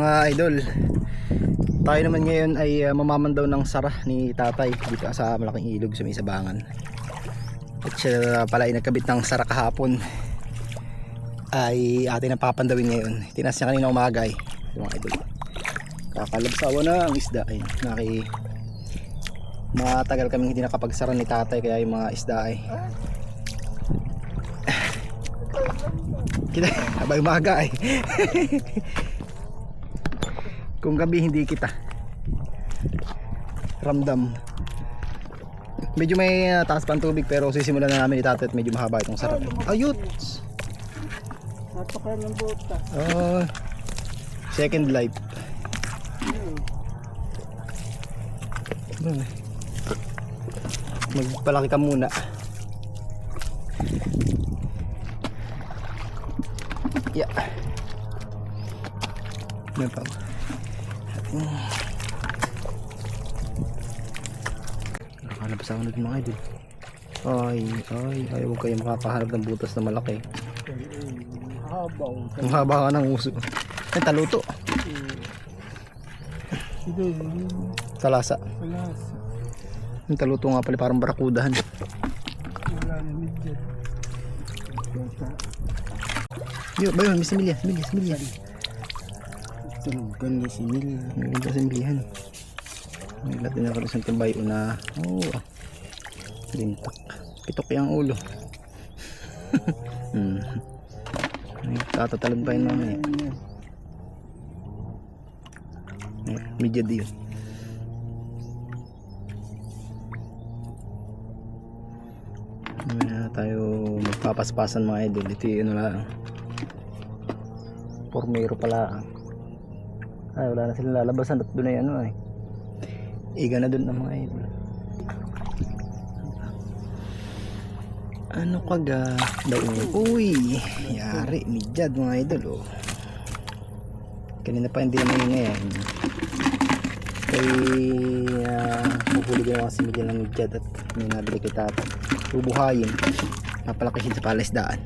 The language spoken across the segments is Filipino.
Mga idol, tayo naman ngayon ay mamamandaw ng sara ni tatay dito sa malaking ilog sa may sabangan. At siya pala ay nagkabit ng sara kahapon, ay atin ang papandawin ngayon. Tinas niya kanina umaga ay mga idol. Kakalabsawa na ang isda ay matagal kaming hindi nakapagsara ni tatay, kaya yung mga isda ay kita abay umaga ay kung gabi hindi kita ramdam. Medyo may taas pa ang tubig, pero sisimulan na namin itatay at medyo mahaba itong sarap. Ayut! Napaka ng bota. Oh, second life. Magpalaki ka muna. Yeah. Yan pa. Nakakalabas ako natin mga idol. Ayaw kayo makapahanap ng butas na malaki. Ang haba ka ng uso. Ay, taluto. Talasa. Yung taluto nga pala, parang barakudahan. Wala na midget. Yo, ba yun? May similya. Tulugan ni similya. May ganda similyahan. May lahat din ako isang timbayo na lintak. Pitok yung ulo. Tatatalon pa yun mamaya. Medyo diyo. Mamaya tayo magpapaspasan mga idol. Ito yung ano lang, formero pala. Ay, wala na sila lalabasan at doon ay ano ay iga na doon ang mga idol. Ano kaga daw? Uy, yari midyad mga idol. Kanina pa hindi naman ngayon. Kaya huhuli ko na kasi midyan ng midyad at may nabili kay tatay. Bubuhayin. Napalakihin sa palaisdaan.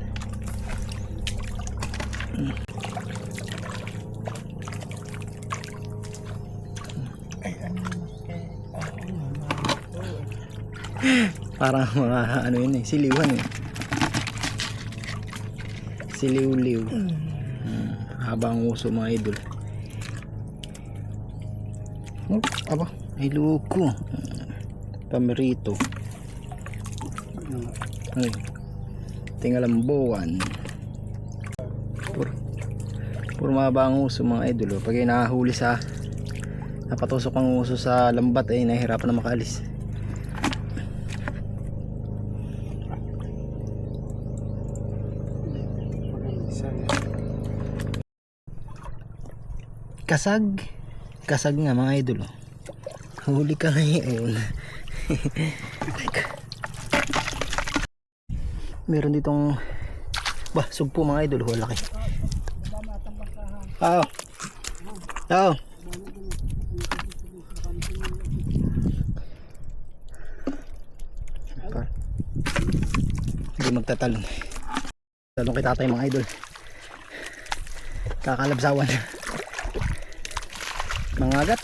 Parang mga ano yun eh, siliwan eh. Siliw-liw. Habang uso mga idol. Aba, ay luko. Pamerito. Ay, tingalambuan. Puro mahaba ang uso mga idol. Pag ay nakahuli sa napatusok ang uso sa lambat ay nahihirapan na makaalis. Kasag nga mga idol. Huli ka ngayon. Meron ditong sugpo mga idol. Laki. Hindi magtatalon. Talong kay tatay mga idol. Kakalabsawan. Mangagat.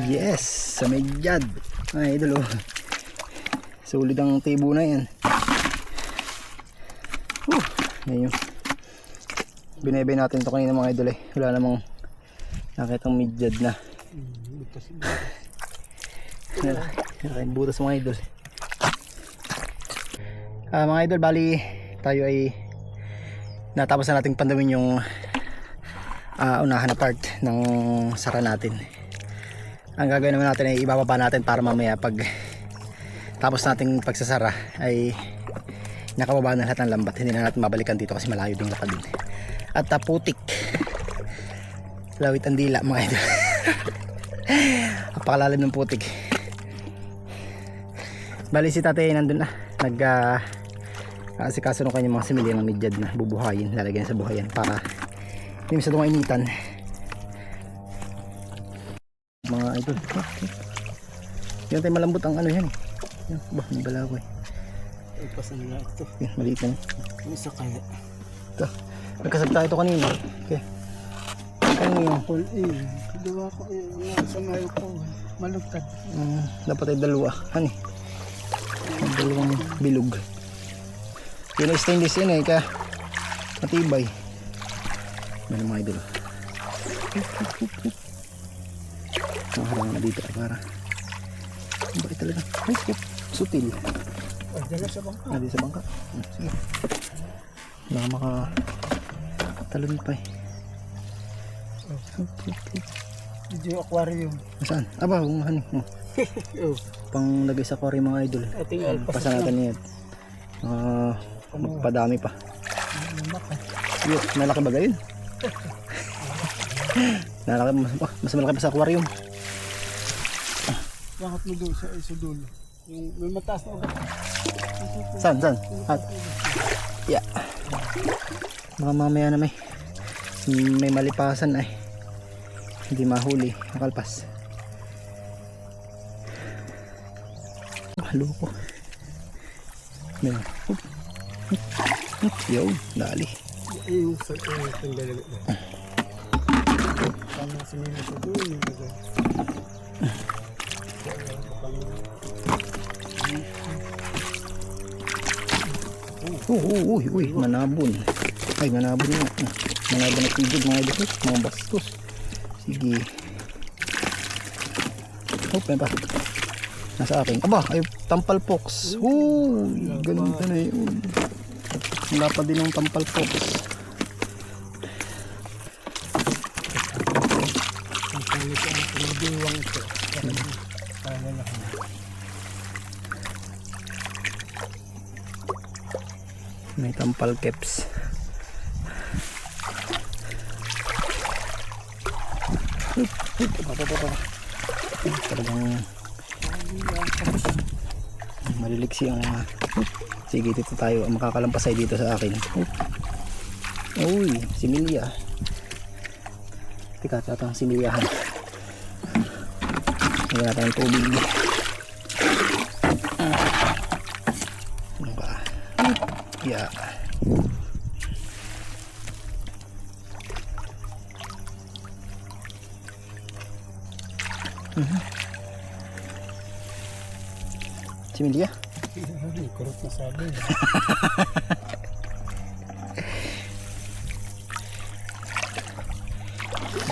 Yes, sa medyad. Ay idol sulit ang tibo na yan. Ayun. Binebay natin ito kanina mga idol wala namang nakitang medyad na. Butas mga idol. Mga idol, bali tayo ay natapos na nating pandawin yung unahan na part ng sara natin. Ang gagawin naman natin ay ibababa natin para mamaya pag tapos nating pagsasara ay nakababa na lahat ng lambat. Hindi na natin mabalikan dito kasi malayo din lakad din. At putik, lawit ang dila mga idol. Napakalalim ng putik. Bali si tatay nandun na kasi kaso nung kanyang mga similya ng midyad na bubuhayin, lalagyan sa buhayan para hindi masyadong mainitan mga idol. Yan tayo malambot ang ano yan. May balagoy. Ipasan nila ito. Yan, maliit na. Isa kaya. Ito. Nagkasab tayo ito kanina. Okay. Ano yun? All in. Gawa ko eh. Sa ngayon ko. Malugtad. Dapat ay dalawa. Hani? Dalawang bilog. Yun ay stainless yun eh. Kaya matibay. May mga idol. Nakaharang na dito para. Bakit talaga? Ay, sutil. Ay, dala sa bangka. Nadi sa bangka. Sige. Baka makatalon pa eh. Video aquarium. Saan? Aba, kung hani. Oh. Pang lagay sa aquarium mga idol. Ating alpas. Pasa natin yan. Magpadami pa. Yun, malaki ba gayon? Mas malaki pa sa aquarium. Bakit mo doon sa isa doon? Yung may mataas na ugat. Saan? Yeah. Baka mamaya na may malipasan ay hindi mahuli ang kalpas. Loko. Yo, dali. Yung sa tanggalin na. Tama sa mga sa doon. Uy, manabon. Ay, manabon nga. Manabon na tigid mga idol. Mga bastos. Sige. Yan pa. Nasa akin. Aba, ay tampal fox. Ganun na yun. Wala pa din ng tampal fox. May tampal caps. Talagang maliliksi ang sige, dito tayo makakalampasay dito sa akin. Uy, similya. Tika, tatang similyahan. Lagyan natin ng tubig. Ano ba? Yeah. Similya? Kurot na sabi.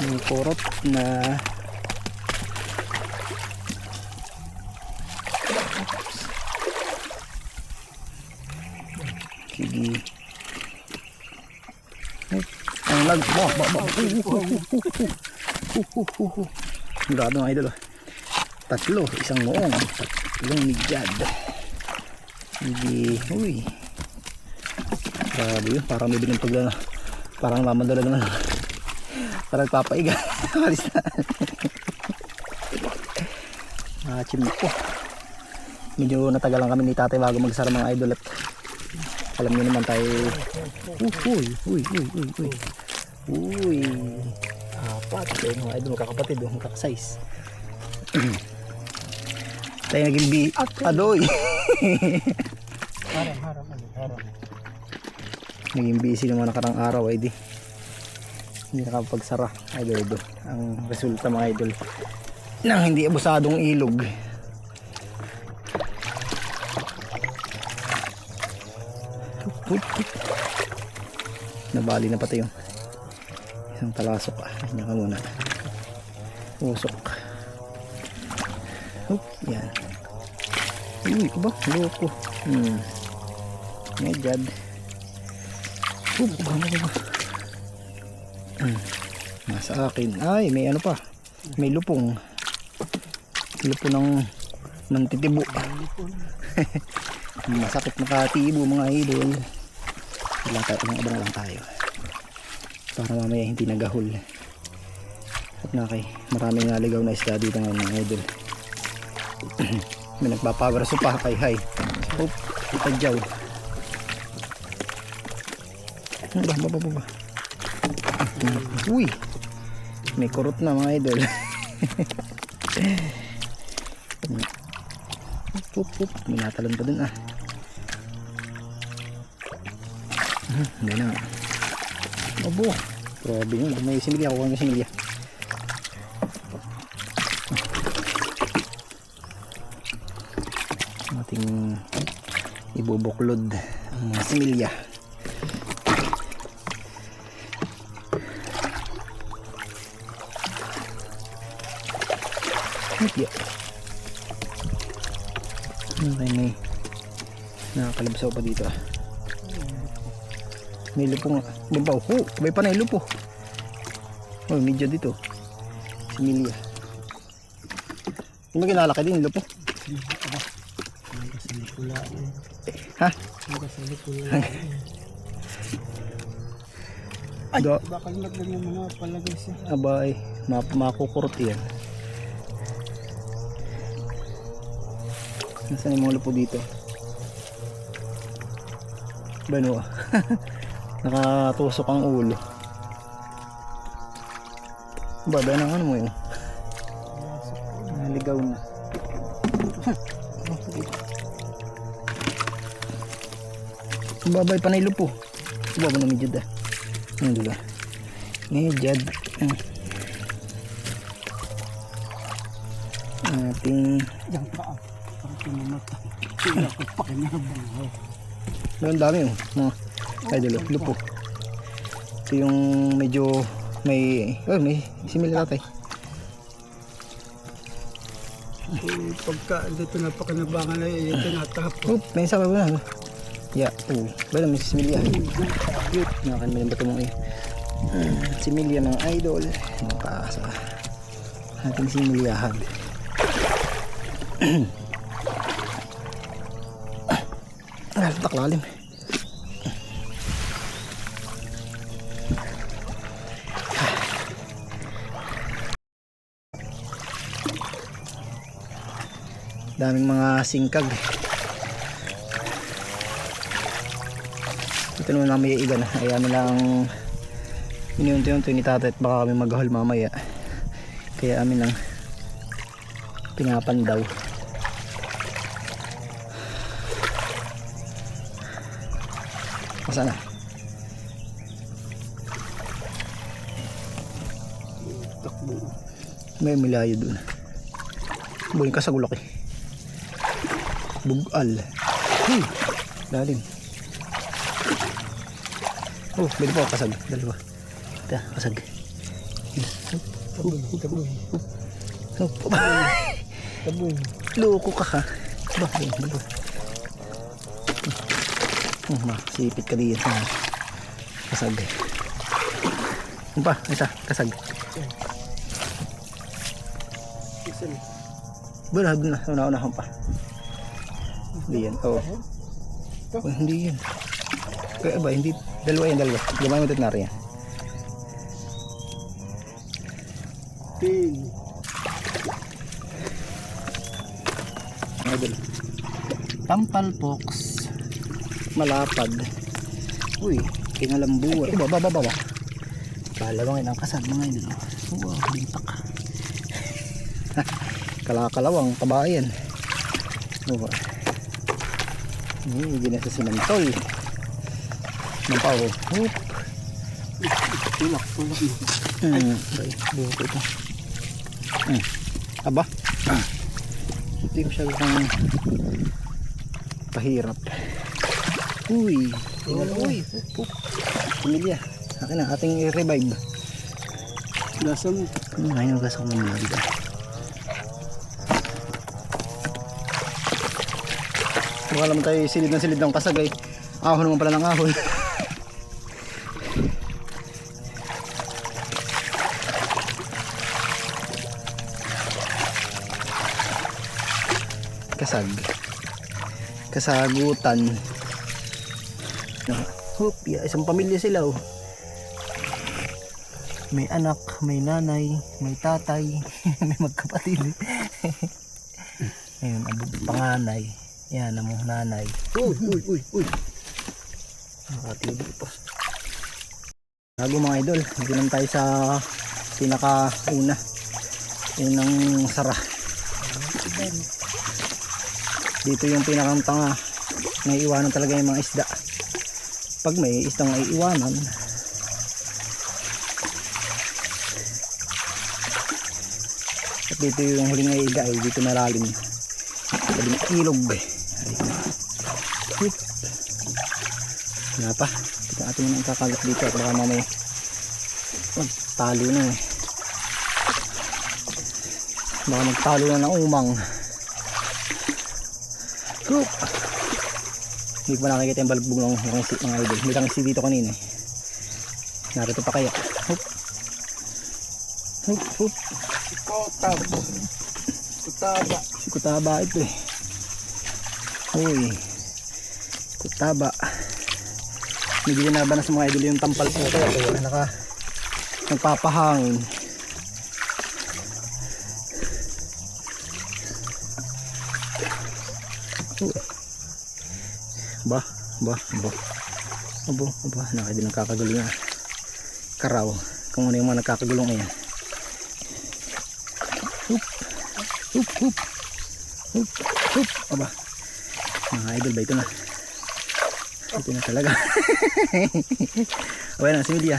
May kurot na sige. Ang lag. Murado mga idol. Tatlo, isang moong, tatlong midyad. Sige, uy. Grabe yun, parang may binintog na. Parang mamandala naman. Parang papaiga. Alis na. Chimik po. Medyo natagal lang kami ni tatay bago magsara mga idol at alam niyo naman tayo. Uy. Apat. Mga idol, magkakapatid, magkakasize. Tayo naging adoy. Harang. Naging busy naman nakarang araw ay di. Hindi nakapagsara idol. Ang resulta mga idol nang hindi abusadong ilog. Nabali na pati yung isang talasok. Ganyan ka muna. Usok. Yan. Uy, ba? Loko. Medjad. Nasa akin. Ay, may ano pa. May lupong. Lupong ng titibo. Masakit makatibo mga idol. Wala tayo, abang lang tayo. Para mamaya hindi nagahol. At maraming naligaw na isda dito ngayon mga idol. May nagpapagraso pa kay hay. Itadyaw. Ba. Uy. May kurot na mga idol. May natalon pa dun Hindi na. Abo. Grabe yun. May similya. Kuha ng similya. Ating ibubuklod ang mga similya. Yeah. Okay, may nakakalabsaw pa dito. May lupo nga. Babaw. Oh, may panay lupo. Oh, medyo dito. Similya. Hindi mo kinalaki din lupo. Ha? Ay, Do. bakal magganyan mga palagay siya. Abay, makukurot yan. Nasaan yung mga lupo dito? Bano? Nakatusok ang ulo. Baba ng ano mo yun? Naligaw na. Babay pa na yung lupo. Baba na medyo da. Ano diba? Medyo ating Yang paa. Parang pinamata. Kaya ko pa kinabang. ang dami oh. Mga idol oh, lupo. Ito yung medyo may may simila tatay. Eh, pagka dito napakinabangan ay tinatapos. Oh, may isa pa ba na? Yeah, oh. Bala may similya. Cute. Nakakan mo yung bato mong similya mga idol. Maka sa ating similyahan. Taklalim. Daming mga singkag. Ito naman namin iigan. Ayan lang inunti-unti ni tatay at baka kami maghahol mamaya. Kaya amin lang pinapandaw. Masana? Takbo. May milayo dun. Buhin ka sa gulak eh. Bugal. Hey! Lalim. Oh, bili po kasag. Dalawa. Ito, kasag. Taboy. Oh, Taboy. loko ka ha. Ba, dalawa. Sipit ka diyan sa kasag. Ano pa? Isa, kasag. Isan. Balahag na, una-unahan pa. Hindi yan, oo. Oh, hindi yan. Kaya ba, hindi, dalawa yan, dalawa. Gamay mo ito na rin yan. Pin. Idol. Tampal fox. Malapad. Uy, kingalambuwa. Baba. Kalawangin ang kasag mga idol. Wow, bintak. Kalakalawang kabayan. Oh. Hindi na sa sinantol. Nampaw. Hoop. Tulak. Bay, buhok ito. Aba. Hindi ko siya kang pahirap. Uy. Uy. Hoop. Pamilya. Akin na, ating i-revive. Lasa mo. Ngayon ang gasang mga dito. Baka naman tayo silid ng kasagay. Ahon naman pala ng ahon. Kasagutan. Hoop, isang pamilya sila oh. May anak, may nanay, may tatay, may magkapatid. Ayun, panganay. Yan, ang nanay. Uy. Nakatibo pa. Bago mga idol, hindi naman tayo sa pinakauna. Yun ang sara. Dito yung pinakang tanga. May iwanan talaga yung mga isda. Pag may isdang ay iwanan, At dito yung huling aiga ay dito malalim. Huling ilog. Hup. Wala pa. Ito atin muna ang kakalat dito at baka mamaya magtalo na eh. Baka magtalo na ng umang. Hup. Hindi ko pa nakikita yung balbog ng mga idol. May langisi dito kanina eh. Narito pa kaya. Hup. Hup, hup. Kutaba. Si Kutaba ito eh. Uy. Kutaba. Medyo ginaba na sa mga idol yung tampal po. Kaya nagpapahangin. Ba, aba, nakadi nagkakagulo na. Karaw, kung ano yung mga nagkakagulong ngayon. Hup, hup, hup, hup, hup, aba. Mga idol ba ito na? Ito na talaga. Okay na, similya.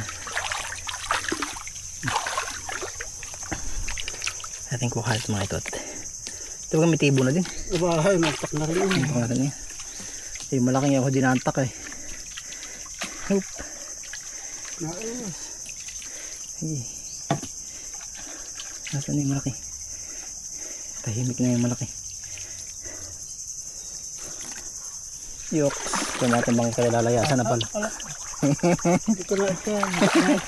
Ating kuha ito mga ito. Ito ba may tibo na din? Bahay, magtak na rin. Ito nga rin yan. Yung malaking ako dinantak eh. Hup. Naayos. Hey. Nasaan na yung malaki? Tahimik na yung malaki. Yok. Ito natin bang kalalayasan na pala. Hindi ko na ito.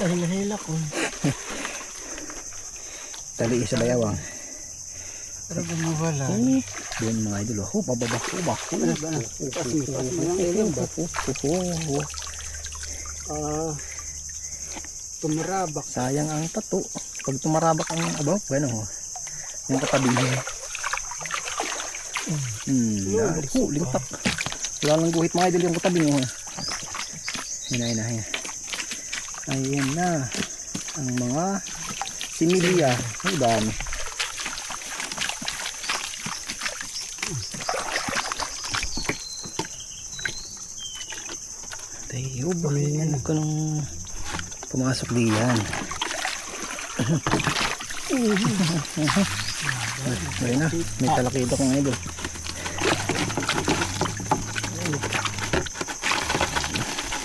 Hila-hila ko. Tali isa bayawang. Pero bumawala. Doon mga idol. Hup, bababa. Tumarabak. Sayang ang pato. Pag tumarabak ang abaw, gano'n ho. Yung katabi niya. Lintak. Wala lang guhit mga idol yung katabi niya. Ayan. Ayan na. Ang mga similya. Ang dami. Tayo ba? Huwag ka nang pumasok diyan. Ayun na. May talakita kong idol.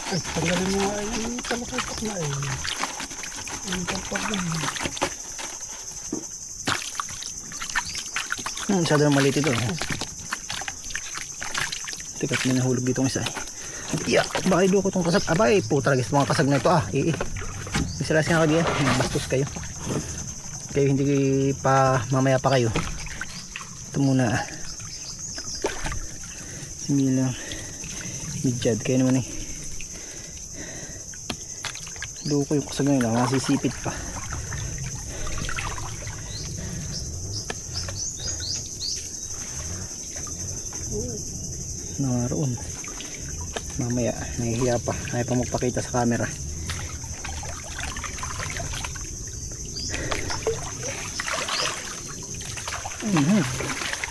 Ay, tanggalin mo nga yung talakitok na eh. Yung kapagin. Masyado na maliit ito. Tikat may nahulog dito ng isa eh. Bakit doon ko itong kasag? Abay po talaga sa mga kasag na ito Isalasin ako diyan. Bastos kayo. Kayo hindi pa mamaya pa kayo. Ito muna. Similang midyad. Kaya naman eh. Doon ko yung kasag na yun. Masisipit pa. Naroon. Mamaya, nahihiya pa. Ayaw pa magpakita sa camera.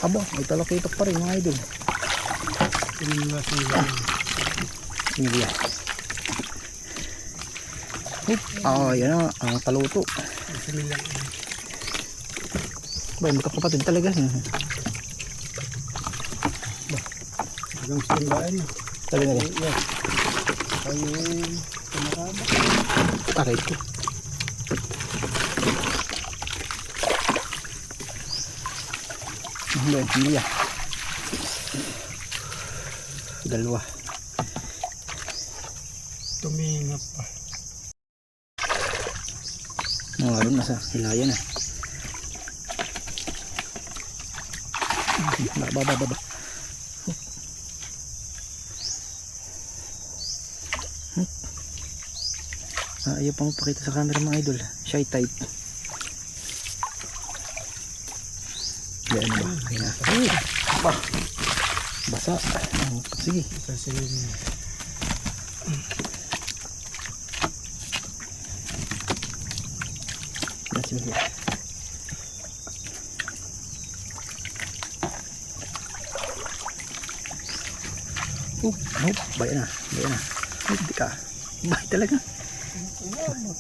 Aba, may talakitok pa rin mga idol. Similya. Yan na, ang paluto. Ba, magkakapatid talaga. Hanggang sandaan. Sabi na rin. Ayun, tumarabak. Aray ko. Similya. Dalawa. Tumingap pa. Doon nasa hilaya na. Baba. Ayaw pang pakita sa camera mga idol. Shy type. Yan ba? Basa. Sige. Sasayin mo. Sige. Bayan na. Hindi ka. Bahay talaga.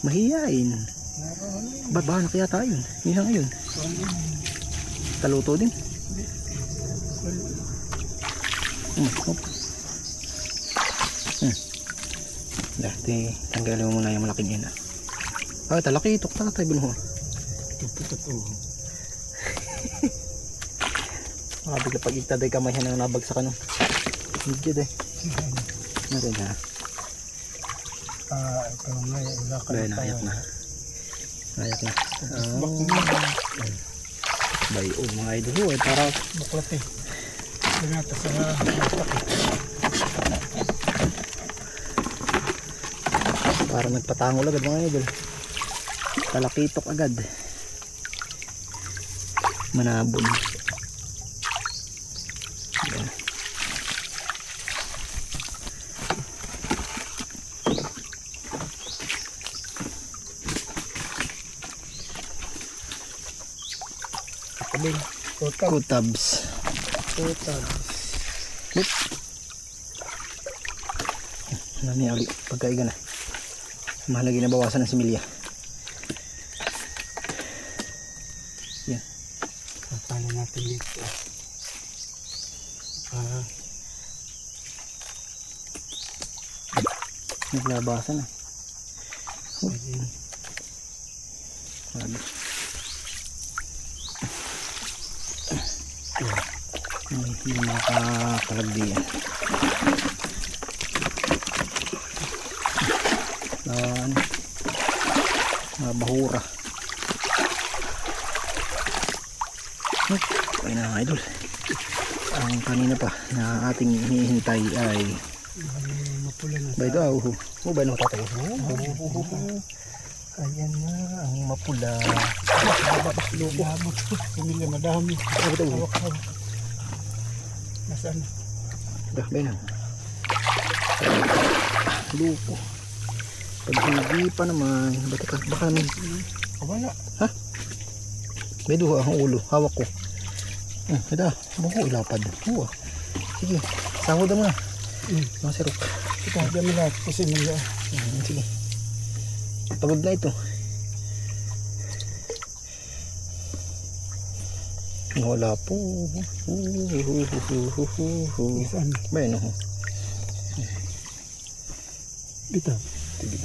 Mahihain. Baba na kaya tayo. Yun lang yun. Taluto din. Hop. Dati, tanggalin mo muna yung malaking yan. Ah, talakitok. Tatay, binuho. Totoo. Makabigla pag igtaday kamay siya nang nabagsak ano. Hindi day. Natin ha. Ito nga, wala ka Bay, nayak na. Nayak na. Bay, mga idol. Para buklat eh. Ganata sa para nagpatangol agad mga idol. Talakitok agad. Manabon. Ayan. kabing. Kutabs. Lip. Nani ali pagkaiga na. Mahalaga na bawasan ng similya. Yan. Paano natin dito? Naglabasan na. Ayun. Sabi. Hindi makakalagdiyan. Bahura. Okay na mga idol. Ang kanina pa na ating hinihintay ay Mapula na. ba ito? Ba ito tatay? Ayan na ang mapula. Labot. Pumila madami. Hawak. Nasaan? Ba ito? Lupo. Pag hindi pa naman, baka naman. Wala. Ha? May duha ang ulo, hawak ko. Ito, buko ilapad. Sige, sahod mo na. Mga sirok. Ito, diyan mo lahat kasi nila. Sige. Pagod na ito. Wala po. Saan? Ba yun? Dito. Sige.